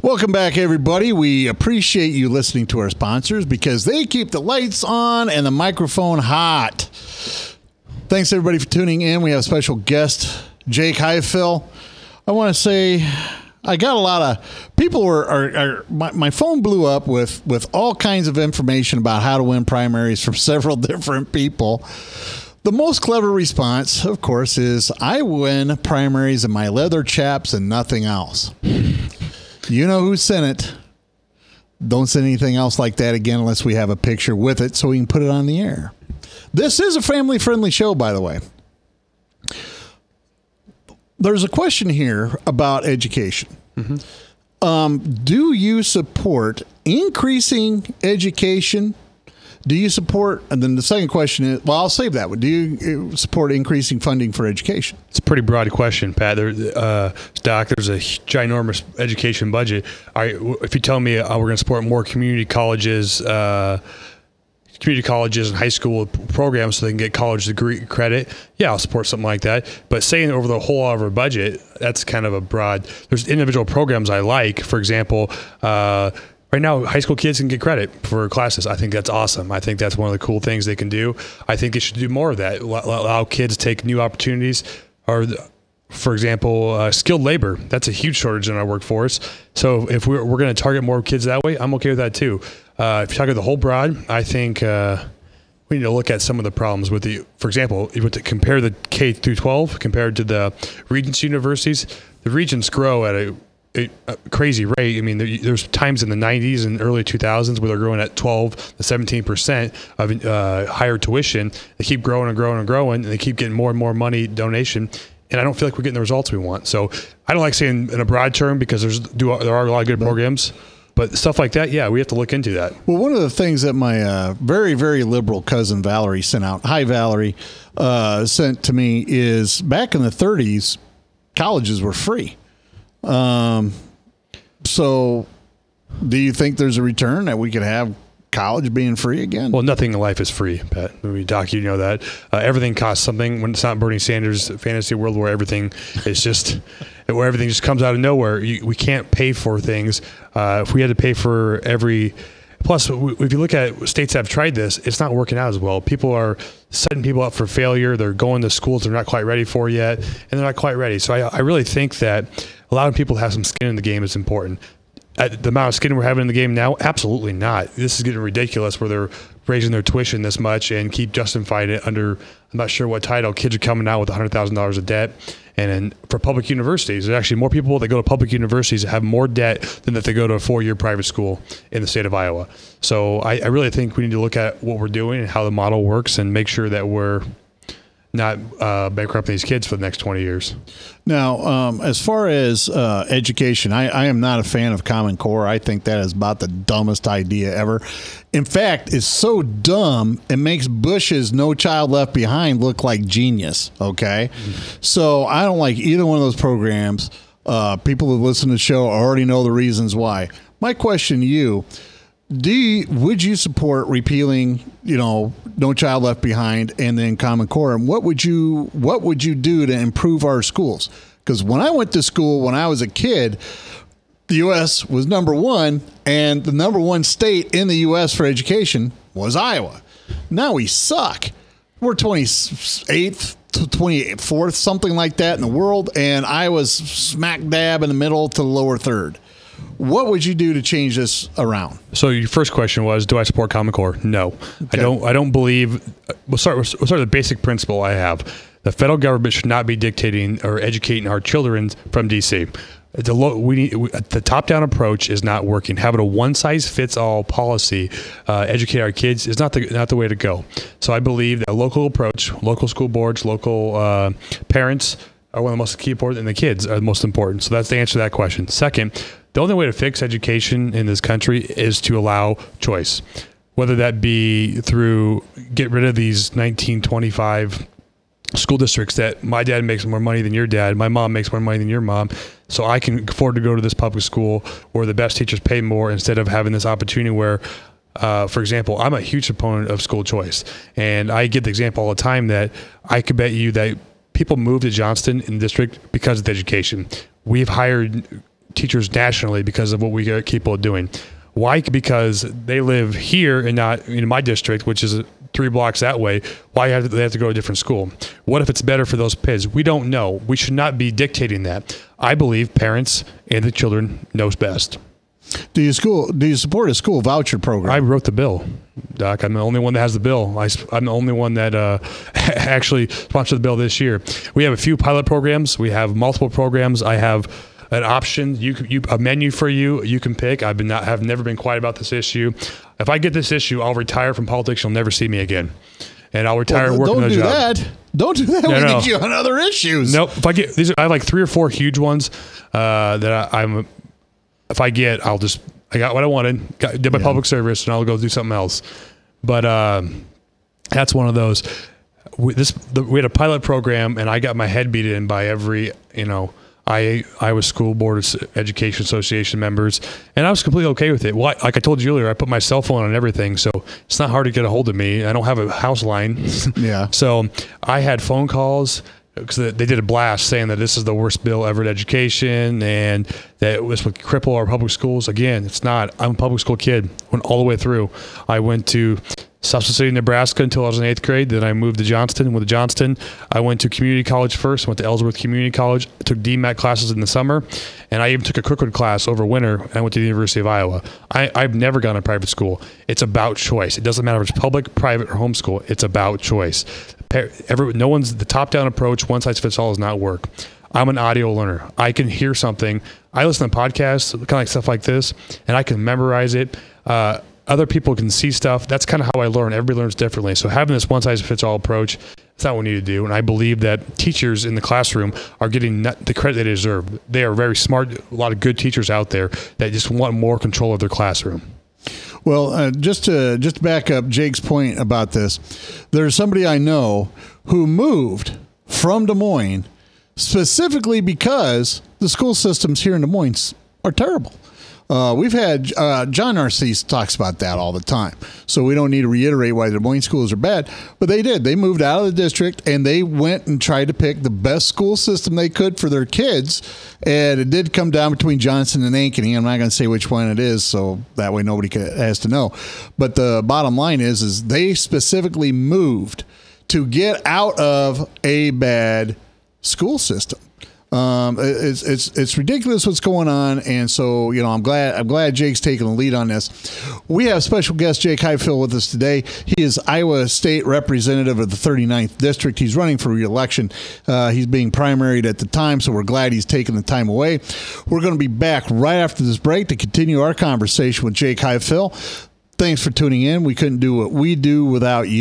Welcome back, everybody. We appreciate you listening to our sponsors because they keep the lights on and the microphone hot. Thanks, everybody, for tuning in. We have a special guest, Jake Highfill. I want to say I got a lot of people my phone blew up with all kinds of information about how to win primaries from several different people. The most clever response, of course, is I win primaries in my leather chaps and nothing else. You know who sent it. Don't send anything else like that again unless we have a picture with it so we can put it on the air. This is a family-friendly show, by the way. There's a question here about education. Mm-hmm. Do you support increasing education? Do you support, and then the second question is, well, I'll save that one. Do you support increasing funding for education? It's a pretty broad question, Pat. Doc, there's a ginormous education budget. If you tell me we're going to support more community colleges and high school programs so they can get college degree credit, yeah, I'll support something like that. But saying over the whole of our budget, that's kind of a broad. There's individual programs I like. For example, right now, high school kids can get credit for classes. I think that's awesome. I think that's one of the cool things they can do. I think they should do more of that. Allow kids to take new opportunities. Or, for example, skilled labor. That's a huge shortage in our workforce. So if we're going to target more kids that way, I'm okay with that too. If you talk about the whole broad, I think we need to look at some of the problems with for example, if you were to compare the K through 12 compared to the Regents universities, the Regents grow at a crazy rate. I mean, there's times in the 90s and early 2000s where they're growing at 12 to 17% of higher tuition. They keep growing and growing and growing, and they keep getting more and more money donation. And I don't feel like we're getting the results we want. So I don't like saying in a broad term because there are a lot of good programs. But stuff like that, yeah, we have to look into that. Well, one of the things that my very, very liberal cousin Valerie sent out, hi Valerie, sent to me is back in the 30s, colleges were free. So do you think there's a return that we could have college being free again? Well, nothing in life is free, Pat. I mean, Doc, you know that. Everything costs something. When it's not Bernie Sanders' fantasy world where everything just comes out of nowhere. We can't pay for things. If we had to pay for every... Plus, if you look at states that have tried this, it's not working out as well. People are setting people up for failure. They're going to schools they're not quite ready for yet, and they're not quite ready. So I really think that allowing people to have some skin in the game is important. The amount of skin we're having in the game now, absolutely not. This is getting ridiculous where they're raising their tuition this much and keep justifying it under, I'm not sure what title. Kids are coming out with $100,000 of debt. And then for public universities, there's actually more people that go to public universities that have more debt than that they go to a 4-year private school in the state of Iowa. So I really think we need to look at what we're doing and how the model works and make sure that we're not bankrupting these kids for the next 20 years. Now, as far as education, I am not a fan of Common Core. I think that is about the dumbest idea ever. In fact, it's so dumb, it makes Bush's No Child Left Behind look like genius, okay? Mm-hmm. So I don't like either one of those programs. People who listen to the show already know the reasons why. My question to you, would you support repealing, No Child Left Behind and then Common Core? And what would you do to improve our schools? Because when I went to school when I was a kid, the U.S. was number one, and the number one state in the U.S. for education was Iowa. Now we suck. We're 28th to 24th, something like that in the world, and Iowa's smack dab in the middle to the lower third. What would you do to change this around? So your first question was, do I support Common Core? No, okay. I don't believe. We'll start with the basic principle I have. The federal government should not be dictating or educating our children from D.C. The top-down approach is not working. Having a one-size-fits-all policy, educate our kids, is not the way to go. So I believe that a local approach, local school boards, local parents are one of the most key important, and the kids are the most important. So that's the answer to that question. Second, the only way to fix education in this country is to allow choice, whether that be through get rid of these 1925 school districts that my dad makes more money than your dad, my mom makes more money than your mom, so I can afford to go to this public school where the best teachers pay more instead of having this opportunity where, for example, I'm a huge opponent of school choice. And I give the example all the time that I could bet you that people move to Johnston in the district because of the education. We've hired teachers nationally because of what we get people doing. Why? Because they live here and not in my district, which is 3 blocks that way. Why do they have to go to a different school? What if it's better for those kids? We don't know. We should not be dictating that. I believe parents and the children knows best. Do you support a school voucher program? I wrote the bill, Doc. I'm the only one that has the bill. I'm the only one that actually sponsored the bill this year. We have a few pilot programs. We have multiple programs. I have an option, a menu for you. You can pick. Have never been quiet about this issue. If I get this issue, I'll retire from politics. You'll never see me again, and I'll retire working a job. Don't do that. We get you on other issues. Nope. If I get these, I have like 3 or 4 huge ones that I'm. If I get, I got what I wanted. Did my public service, and I'll go do something else. But that's one of those. We had a pilot program, and I got my head beat in by every Iowa School Board Education Association members, and I was completely okay with it. Like I told you earlier, I put my cell phone on everything, so it's not hard to get a hold of me. I don't have a house line. Yeah. So I had phone calls because they did a blast saying that this is the worst bill ever in education and that this would cripple our public schools. Again, it's not. I'm a public school kid. Went all the way through. I went to South City, Nebraska until I was in 8th grade. Then I moved to Johnston. With Johnston, I went to community college first. Went to Ellsworth Community College. I took DMAT classes in the summer, and I even took a Crookwood class over winter. And I went to the University of Iowa. I've never gone to private school. It's about choice. It doesn't matter if it's public, private, or homeschool. It's about choice. The top-down approach, one size fits all, does not work. I'm an audio learner. I can hear something. I listen to podcasts, kind of like stuff like this, and I can memorize it. Other people can see stuff. That's kind of how I learn. Everybody learns differently. So having this one-size-fits-all approach, that's not what we need to do. And I believe that teachers in the classroom are getting the credit they deserve. They are very smart. A lot of good teachers out there that just want more control of their classroom. Well, just to back up Jake's point about this, there's somebody I know who moved from Des Moines specifically because the school systems here in Des Moines are terrible. We've had John Narcisse talks about that all the time, so we don't need to reiterate why the Des Moines schools are bad, but they did. They moved out of the district, and they went and tried to pick the best school system they could for their kids, and it did come down between Johnson and Ankeny. I'm not going to say which one it is, so that way nobody has to know. But the bottom line is they specifically moved to get out of a bad school system. It's ridiculous what's going on, and so I'm glad Jake's taking the lead on this. We have special guest Jake Highfill with us today. He is Iowa State Representative of the 39th District. He's running for re-election. He's being primaried at the time, so we're glad he's taking the time away. We're going to be back right after this break to continue our conversation with Jake Highfill. Thanks for tuning in. We couldn't do what we do without you.